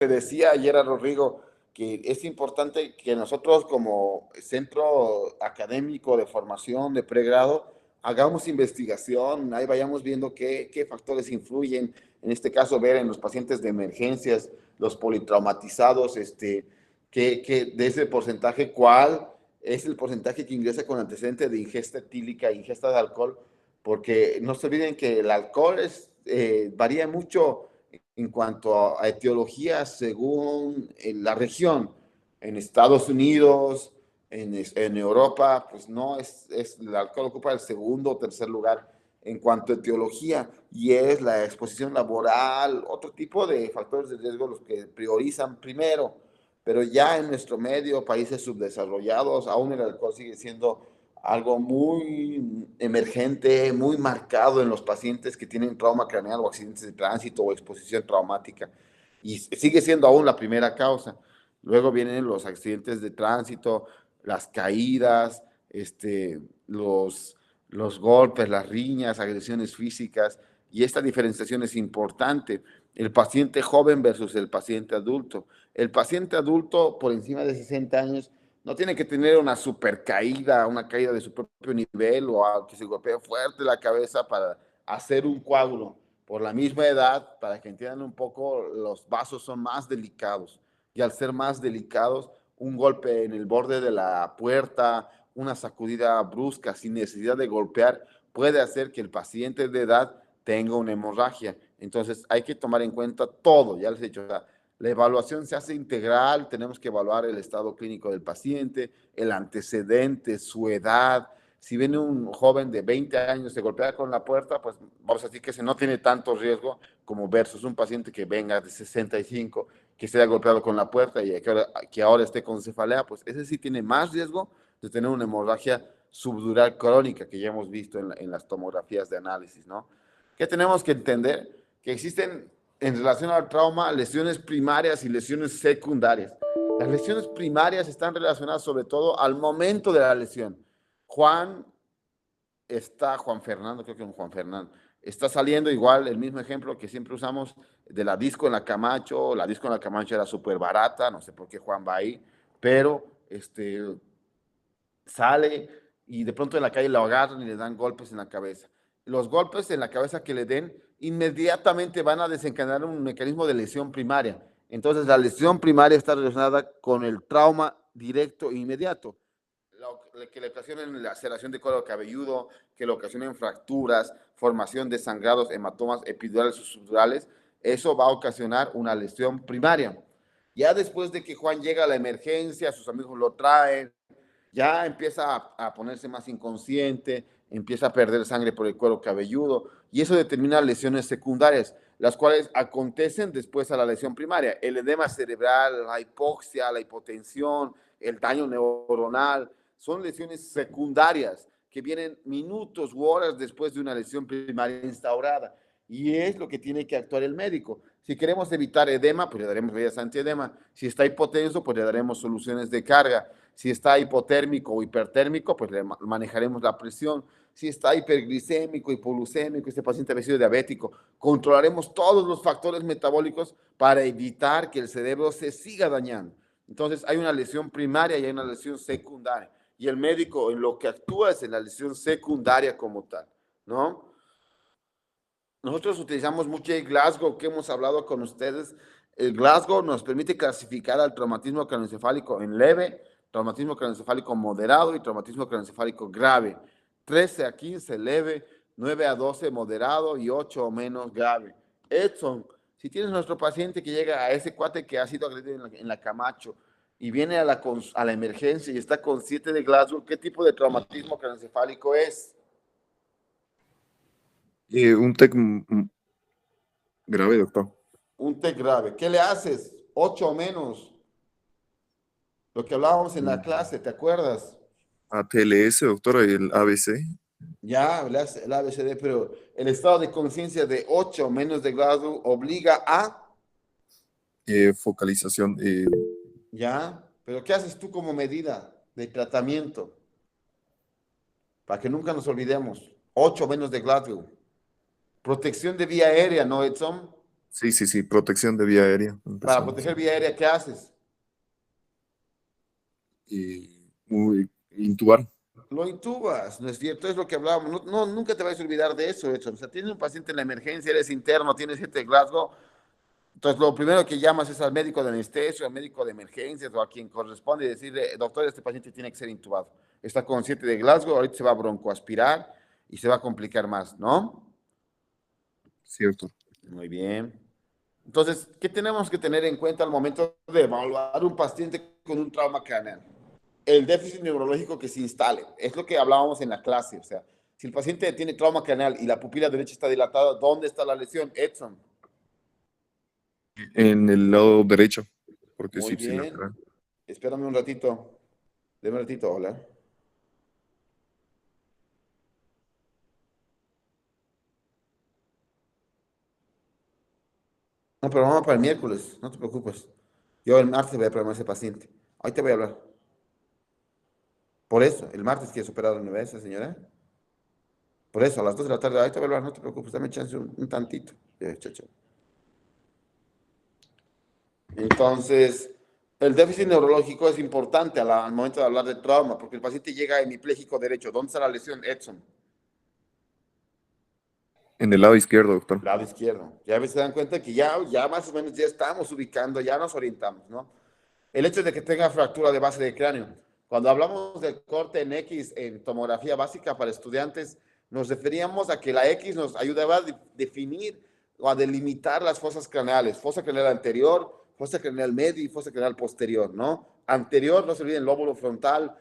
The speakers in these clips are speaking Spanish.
te decía ayer a Rodrigo que es importante que nosotros como centro académico de formación de pregrado hagamos investigación, ahí vayamos viendo qué factores influyen, en este caso ver en los pacientes de emergencias, los politraumatizados, de ese porcentaje, cuál es el porcentaje que ingresa con antecedente de ingesta etílica, ingesta de alcohol, porque no se olviden que el alcohol varía mucho en cuanto a etiologías según la región. En Estados Unidos, en Europa, pues no, el alcohol ocupa el segundo o tercer lugar en cuanto a etiología y es la exposición laboral, otro tipo de factores de riesgo los que priorizan primero. Pero ya en nuestro medio, países subdesarrollados, aún el alcohol sigue siendo algo muy emergente, muy marcado en los pacientes que tienen trauma craneal o accidentes de tránsito o exposición traumática. Y sigue siendo aún la primera causa. Luego vienen los accidentes de tránsito, las caídas, los golpes, las riñas, agresiones físicas. Y esta diferenciación es importante. El paciente joven versus el paciente adulto. El paciente adulto por encima de 60 años no tiene que tener una super caída, una caída de su propio nivel o que se golpee fuerte la cabeza para hacer un coágulo. Por la misma edad, para que entiendan un poco, los vasos son más delicados y al ser más delicados, un golpe en el borde de la puerta, una sacudida brusca sin necesidad de golpear, puede hacer que el paciente de edad tenga una hemorragia. Entonces hay que tomar en cuenta todo, ya les he dicho, la evaluación se hace integral, tenemos que evaluar el estado clínico del paciente, el antecedente, su edad. Si viene un joven de 20 años se golpea con la puerta, pues vamos a decir que ese no tiene tanto riesgo como versus un paciente que venga de 65, que se haya golpeado con la puerta y que ahora esté con cefalea, pues ese sí tiene más riesgo de tener una hemorragia subdural crónica que ya hemos visto en las tomografías de análisis, ¿no? ¿Qué tenemos que entender? Que existen en relación al trauma lesiones primarias y lesiones secundarias. Las lesiones primarias están relacionadas sobre todo al momento de la lesión. Juan Fernando, creo que un Juan Fernando, está saliendo igual, el mismo ejemplo que siempre usamos de la disco en la Camacho era súper barata, no sé por qué Juan va ahí, pero sale y de pronto en la calle lo agarran y le dan golpes en la cabeza. Los golpes en la cabeza que le den inmediatamente van a desencadenar un mecanismo de lesión primaria. Entonces la lesión primaria está relacionada con el trauma directo e inmediato, que le ocasionen laceración de cuero cabelludo, que le ocasionen fracturas, formación de sangrados, hematomas epidurales o subdurales, eso va a ocasionar una lesión primaria. Ya después de que Juan llega a la emergencia, sus amigos lo traen, ya empieza a ponerse más inconsciente, empieza a perder sangre por el cuero cabelludo y eso determina lesiones secundarias, las cuales acontecen después a la lesión primaria, el edema cerebral, la hipoxia, la hipotensión, el daño neuronal, son lesiones secundarias que vienen minutos u horas después de una lesión primaria instaurada y es lo que tiene que actuar el médico. Si queremos evitar edema, pues le daremos medidas antiedema. Si está hipotenso, pues le daremos soluciones de carga. Si está hipotérmico o hipertérmico, pues le manejaremos la presión. Si está hiperglicémico, hipoglucémico, este paciente ha sido diabético, controlaremos todos los factores metabólicos para evitar que el cerebro se siga dañando. Entonces, hay una lesión primaria y hay una lesión secundaria. Y el médico en lo que actúa es en la lesión secundaria como tal, ¿no? Nosotros utilizamos mucho el Glasgow que hemos hablado con ustedes. El Glasgow nos permite clasificar al traumatismo craneoencefálico en leve, traumatismo craneoencefálico moderado y traumatismo craneoencefálico grave. 13 a 15 leve, 9 a 12 moderado y 8 o menos grave. Edson, si tienes nuestro paciente que llega a ese cuate que ha sido agredido en la Camacho y viene a la emergencia y está con 7 de Glasgow, ¿qué tipo de traumatismo craneoencefálico es? Un TEC grave, doctor. Un TEC grave. ¿Qué le haces? 8 o menos. Lo que hablábamos en la clase, ¿te acuerdas? ATLS, doctor, el ABC, Ya, le haces el ABCD, pero el estado de conciencia de 8 o menos de grado obliga a, focalización, ya, pero ¿qué haces tú como medida de tratamiento? Para que nunca nos olvidemos. 8 o menos de Glasgow. Protección de vía aérea, ¿no, Edson? Sí, protección de vía aérea. Para Empezamos. proteger vía aérea, ¿qué haces? Intubar. Lo intubas, ¿no es cierto? Es lo que hablábamos. Nunca te vas a olvidar de eso, Edson. O sea, tienes un paciente en la emergencia, eres interno, tienes gente Glasgow. Entonces, lo primero que llamas es al médico de anestesia, al médico de emergencias o a quien corresponde y decirle, doctor, este paciente tiene que ser intubado. Está con 7 de Glasgow, ahorita se va a broncoaspirar y se va a complicar más, ¿no? Cierto. Muy bien. Entonces, ¿qué tenemos que tener en cuenta al momento de evaluar un paciente con un trauma craneal? El déficit neurológico que se instale. Es lo que hablábamos en la clase. O sea, si el paciente tiene trauma craneal y la pupila derecha está dilatada, ¿dónde está la lesión? Edson. En el lado derecho, porque es Muy bien. ipsilateral. Espérame un ratito. Deme un ratito, hola. No, pero vamos para el miércoles. No te preocupes. Yo el martes voy a programar a ese paciente. Ahí te voy a hablar. Por eso, el martes quieres operar a esa señora. Por eso, a las 2 de la tarde, ahí te voy a hablar. No te preocupes, dame chance un tantito. Chao, chao. Entonces, el déficit neurológico es importante al momento de hablar de trauma, porque el paciente llega hemipléjico derecho. ¿Dónde está la lesión, Edson? En el lado izquierdo, doctor. Lado izquierdo. Ya a veces se dan cuenta que ya más o menos ya estamos ubicando, ya nos orientamos, ¿no? El hecho de que tenga fractura de base de cráneo. Cuando hablamos del corte en X en tomografía básica para estudiantes, nos referíamos a que la X nos ayudaba a definir o a delimitar las fosas craneales, fosa craneal anterior, fosa craneal media y fosa craneal posterior, ¿no? Anterior, no se olviden, lóbulo frontal,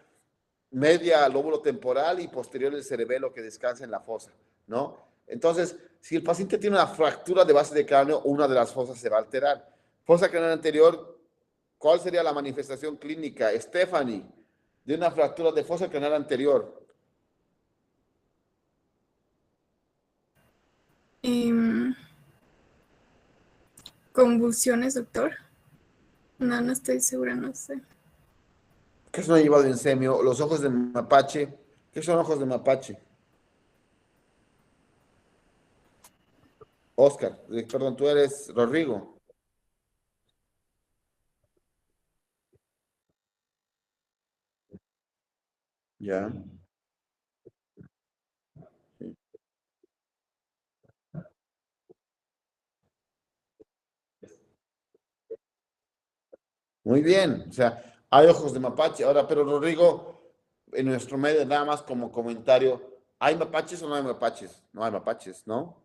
media, lóbulo temporal y posterior el cerebelo que descansa en la fosa, ¿no? Entonces, si el paciente tiene una fractura de base de cráneo, una de las fosas se va a alterar. Fosa craneal anterior, ¿cuál sería la manifestación clínica, Stephanie, de una fractura de fosa craneal anterior? Em, Convulsiones, doctor. No, no estoy segura, no sé. ¿Qué son llevado en semio? Los ojos de mapache. ¿Qué son ojos de mapache? Oscar, perdón, tú eres Rodrigo. Ya. Muy bien. O sea, hay ojos de mapache. Ahora, pero Rodrigo, en nuestro medio, nada más como comentario, ¿hay mapaches o no hay mapaches? No hay mapaches, ¿no?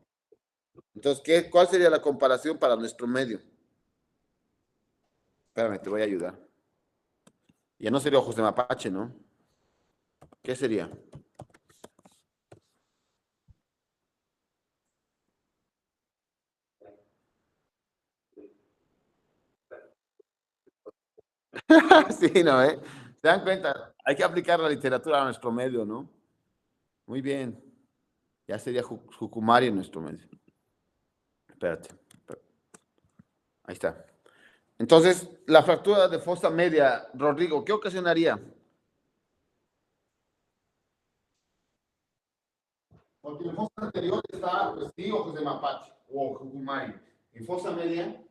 Entonces, ¿cuál sería la comparación para nuestro medio? Espérame, te voy a ayudar. Ya no sería ojos de mapache, ¿no? ¿Qué sería? Sí, ¿no? ¿Se dan cuenta? Hay que aplicar la literatura a nuestro medio, ¿no? Muy bien. Ya sería Jucumari en nuestro medio. Espérate. Ahí está. Entonces, la fractura de fosa media, Rodrigo, ¿qué ocasionaría? Porque en fosa anterior está, pues sí, ojos de mapache o Jucumari. En fosa media,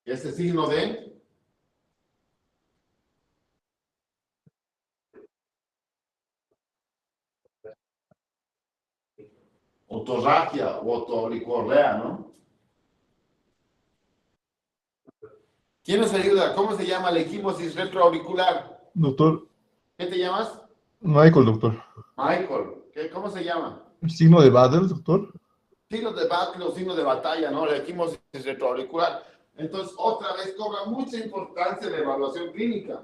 ese signo de otorragia o otorricorrea, ¿no? ¿Quién nos ayuda? ¿Cómo se llama la equimosis retroauricular? Doctor, ¿Qué te llamas? Michael, doctor. Michael. ¿Cómo se llama? ¿El signo de Bader, doctor? Signos de battle o signos de batalla, ¿no? La equimosis retroauricular. Entonces, otra vez cobra mucha importancia la evaluación clínica.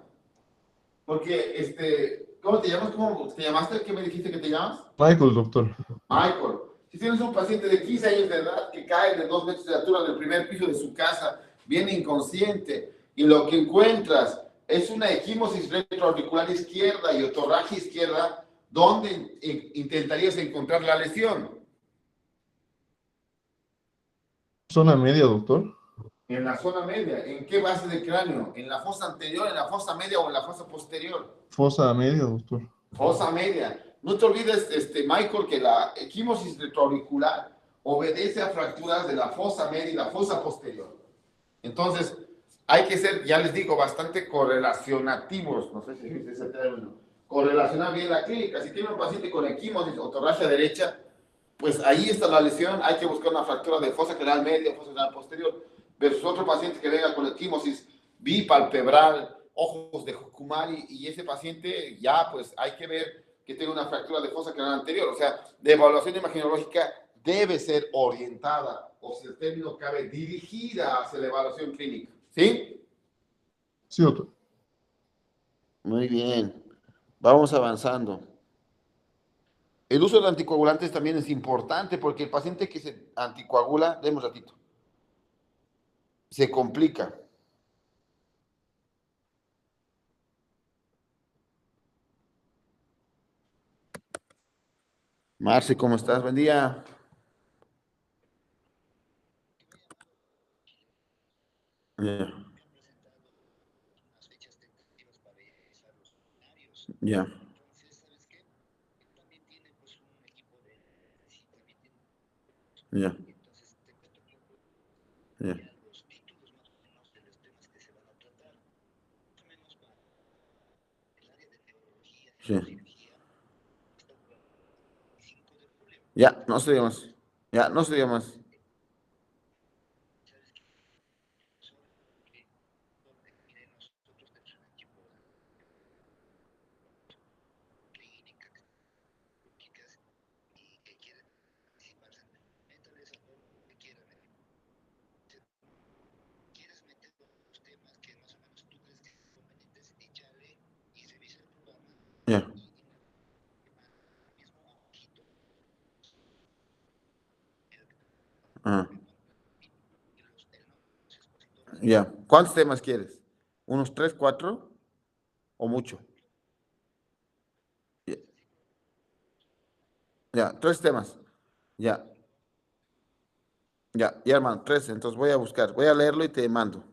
Porque, ¿cómo te llamas? ¿Cómo te llamaste? ¿Qué me dijiste que te llamas? Michael, doctor. Michael. Si tienes un paciente de 15 años de edad que cae de 2 metros de altura del primer piso de su casa, viene inconsciente, y lo que encuentras es una equimosis retroauricular izquierda y otorragia izquierda, ¿dónde intentarías encontrar la lesión? Zona media, doctor. En la zona media. ¿En qué base de cráneo? ¿En la fosa anterior, en la fosa media o en la fosa posterior? Fosa media, doctor. Fosa media. No te olvides, Michael, que la equimosis retroauricular obedece a fracturas de la fosa media y la fosa posterior. Entonces, hay que ser, ya les digo, bastante correlacionativos, no sé si es ese término, correlacionar bien la clínica. Si tiene un paciente con equimosis o torracia derecha, pues ahí está la lesión, hay que buscar una fractura de fosa craneal media, fosa craneal posterior, versus otro paciente que venga con equimosis bipalpebral, ojos de Hukumari, y ese paciente ya pues hay que ver que tenga una fractura de fosa craneal anterior. O sea, de evaluación imaginológica debe ser orientada, o si el término cabe, dirigida hacia la evaluación clínica. ¿Sí? Sí, doctor. Muy bien. Vamos avanzando. El uso de anticoagulantes también es importante porque el paciente que se anticoagula, demos un ratito, se complica. Marce, ¿cómo estás? Buen día. Ya. Ya. Ya. Sí. Ya, no se diga más. Ya, no se diga más. Ya. Ah, ya. ¿Cuántos temas quieres? ¿Unos 3, 4 o mucho? Ya, ya, 3 temas. Ya, ya, hermano, 3. Entonces voy a buscar, voy a leerlo y te mando.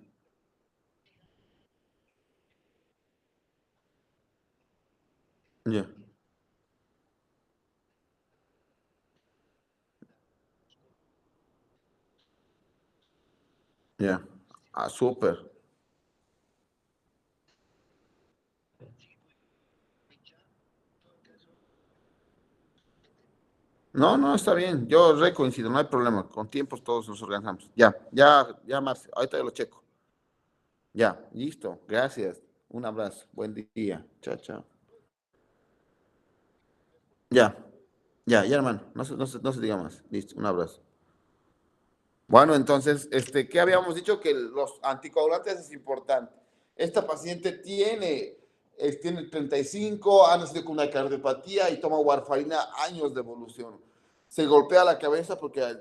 Ya, ya. Ah, súper. No, no, está bien. Yo recoincido, no hay problema. Con tiempos todos nos organizamos. Ya, Marce. Ahorita yo lo checo. Ya, listo. Gracias. Un abrazo. Buen día. Chao, chao. Ya, ya, hermano. No se diga más. Listo. Un abrazo. Bueno, entonces, ¿qué habíamos dicho? Que los anticoagulantes es importante. Esta paciente tiene 35, ha nacido con una cardiopatía y toma warfarina, años de evolución. Se golpea la cabeza porque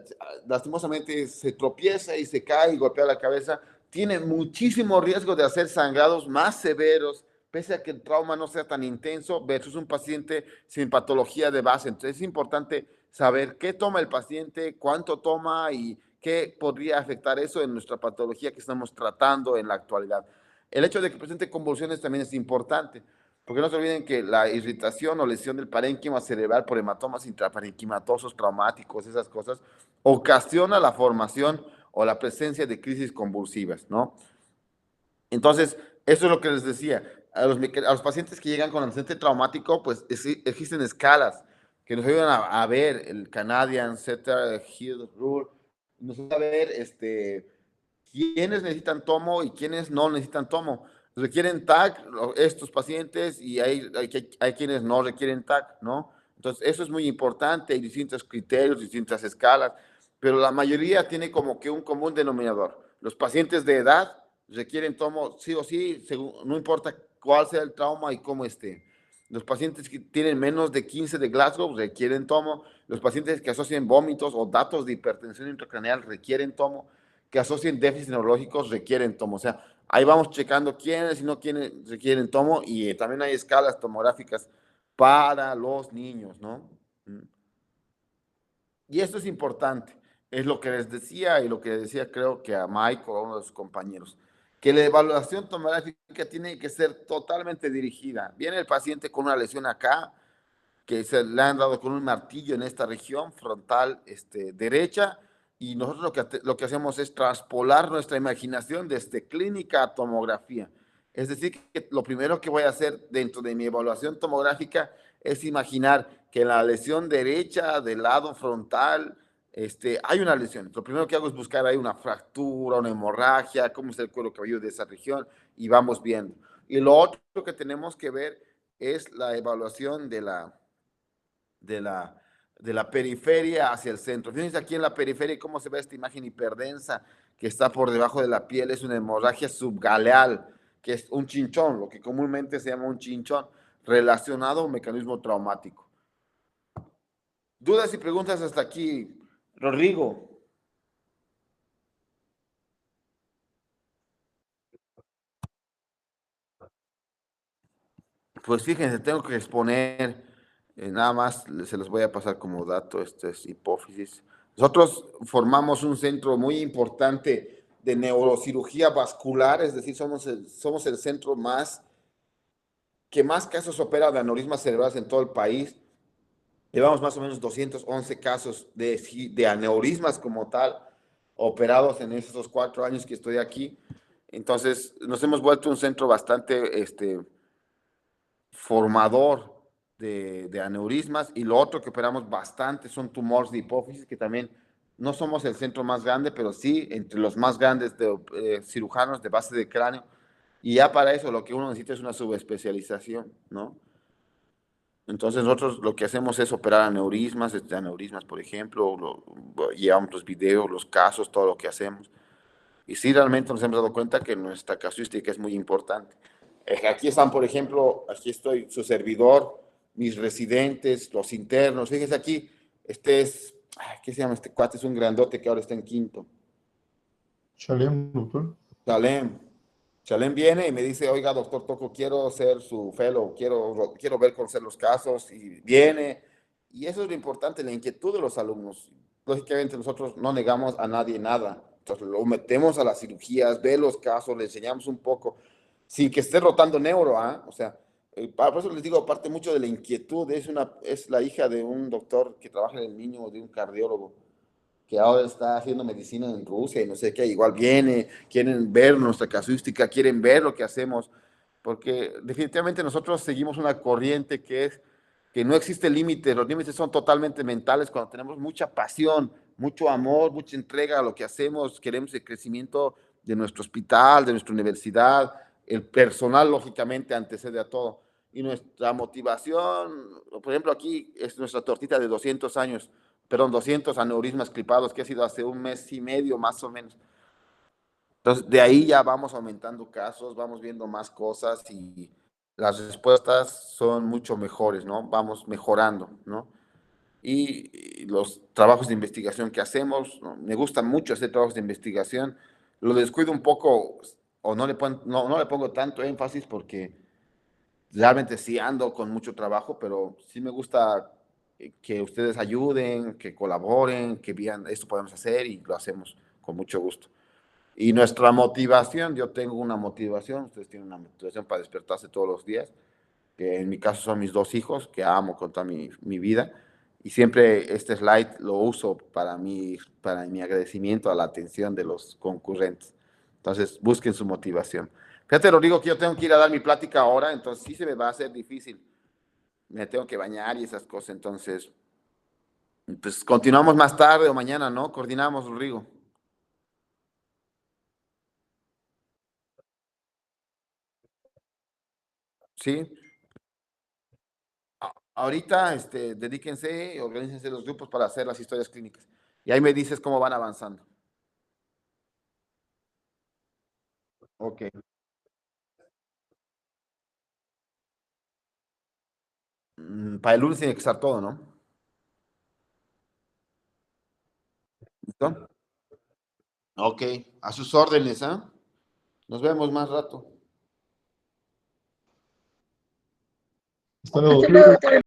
lastimosamente se tropieza y se cae y golpea la cabeza. Tiene muchísimo riesgo de hacer sangrados más severos, pese a que el trauma no sea tan intenso, versus un paciente sin patología de base. Entonces es importante saber qué toma el paciente, cuánto toma y qué podría afectar eso en nuestra patología que estamos tratando en la actualidad. El hecho de que presente convulsiones también es importante, porque no se olviden que la irritación o lesión del parénquima cerebral por hematomas intraparenquimatosos traumáticos, esas cosas, ocasiona la formación o la presencia de crisis convulsivas, ¿no? Entonces, eso es lo que les decía. A los pacientes que llegan con antecedente traumático, pues existen escalas que nos ayudan a ver el Canadian Setter Hill Rule, nos ayuda a ver quiénes necesitan tomo y quiénes no necesitan tomo. Requieren TAC estos pacientes y hay quienes no requieren TAC, ¿no? Entonces, eso es muy importante, hay distintos criterios, distintas escalas, pero la mayoría tiene como que un común denominador. Los pacientes de edad requieren tomo sí o sí, no importa cuál sea el trauma y cómo esté. Los pacientes que tienen menos de 15 de Glasgow requieren tomo. Los pacientes que asocian vómitos o datos de hipertensión intracraneal requieren tomo. Que asocien déficits neurológicos requieren tomo. O sea, ahí vamos checando quiénes y no quiénes requieren tomo y también hay escalas tomográficas para los niños, ¿no? Y esto es importante. Es lo que les decía y lo que decía creo que a Mike o a uno de sus compañeros, que la evaluación tomográfica tiene que ser totalmente dirigida. Viene el paciente con una lesión acá, que se le han dado con un martillo en esta región frontal derecha, y nosotros lo que hacemos es traspolar nuestra imaginación desde clínica a tomografía. Es decir, que lo primero que voy a hacer dentro de mi evaluación tomográfica es imaginar que en la lesión derecha del lado frontal hay una lesión. Lo primero que hago es buscar ahí una fractura, una hemorragia, cómo es el cuero cabelludo de esa región, y vamos viendo. Y lo otro que tenemos que ver es la evaluación de la periferia hacia el centro. Fíjense aquí en la periferia cómo se ve esta imagen hiperdensa que está por debajo de la piel. Es una hemorragia subgaleal, que es un chinchón, lo que comúnmente se llama un chinchón, relacionado a un mecanismo traumático. ¿Dudas y preguntas hasta aquí, Rodrigo? Pues fíjense, tengo que exponer, nada más se los voy a pasar como dato, esta es hipófisis. Nosotros formamos un centro muy importante de neurocirugía vascular, es decir, somos el centro que más casos opera de aneurismas cerebrales en todo el país. Llevamos más o menos 211 casos de aneurismas como tal, operados en esos 4 años que estoy aquí. Entonces, nos hemos vuelto un centro bastante formador de aneurismas, y lo otro que operamos bastante son tumores de hipófisis, que también no somos el centro más grande, pero sí entre los más grandes de cirujanos de base de cráneo, y ya para eso lo que uno necesita es una subespecialización, ¿no? Entonces nosotros lo que hacemos es operar aneurismas, aneurismas por ejemplo, llevamos los videos, los casos, todo lo que hacemos. Y sí, realmente nos hemos dado cuenta que nuestra casuística es muy importante. Aquí están, por ejemplo, aquí estoy, su servidor, mis residentes, los internos. Fíjense aquí, ¿qué se llama este cuate? Es un grandote que ahora está en quinto. Shalem, doctor. Chalem viene y me dice, oiga, doctor Toco, quiero ser su fellow, quiero ver conocer los casos, y viene. Y eso es lo importante, la inquietud de los alumnos. Lógicamente nosotros no negamos a nadie nada. Entonces lo metemos a las cirugías, ve los casos, le enseñamos un poco, sin que esté rotando neuro, ¿ah? O sea, por eso les digo, aparte mucho de la inquietud, es la hija de un doctor que trabaja en el niño, de un cardiólogo que ahora está haciendo medicina en Rusia y no sé qué, igual viene, quieren ver nuestra casuística, quieren ver lo que hacemos, porque definitivamente nosotros seguimos una corriente que es que no existe límite, los límites son totalmente mentales cuando tenemos mucha pasión, mucho amor, mucha entrega a lo que hacemos, queremos el crecimiento de nuestro hospital, de nuestra universidad, el personal lógicamente antecede a todo, y nuestra motivación, por ejemplo aquí es nuestra tortita de 200 años, perdón, 200 aneurismas clipados, que ha sido hace un mes y medio más o menos. Entonces, de ahí ya vamos aumentando casos, vamos viendo más cosas, y las respuestas son mucho mejores, ¿no? Vamos mejorando, ¿no? Y los trabajos de investigación que hacemos, ¿no? Me gusta mucho hacer trabajos de investigación, lo descuido un poco o no le pongo tanto énfasis porque realmente sí ando con mucho trabajo, pero sí me gusta que ustedes ayuden, que colaboren, que vean, esto podemos hacer, y lo hacemos con mucho gusto. Y nuestra motivación, yo tengo una motivación, ustedes tienen una motivación para despertarse todos los días, que en mi caso son mis 2 hijos, que amo con toda mi vida, y siempre este slide lo uso para mi agradecimiento a la atención de los concurrentes. Entonces, busquen su motivación. Fíjate, Rodrigo, que yo tengo que ir a dar mi plática ahora, entonces sí se me va a hacer difícil. Me tengo que bañar y esas cosas, entonces, pues continuamos más tarde o mañana, ¿no? Coordinamos, Rodrigo. Sí. Ahorita, dedíquense, organícense los grupos para hacer las historias clínicas. Y ahí me dices cómo van avanzando. Ok. Para el lunes tiene que estar todo, ¿no? ¿Listo? Ok, a sus órdenes, ¿ah? Nos vemos más rato. Hasta luego, Hasta doctor. luego, doctor.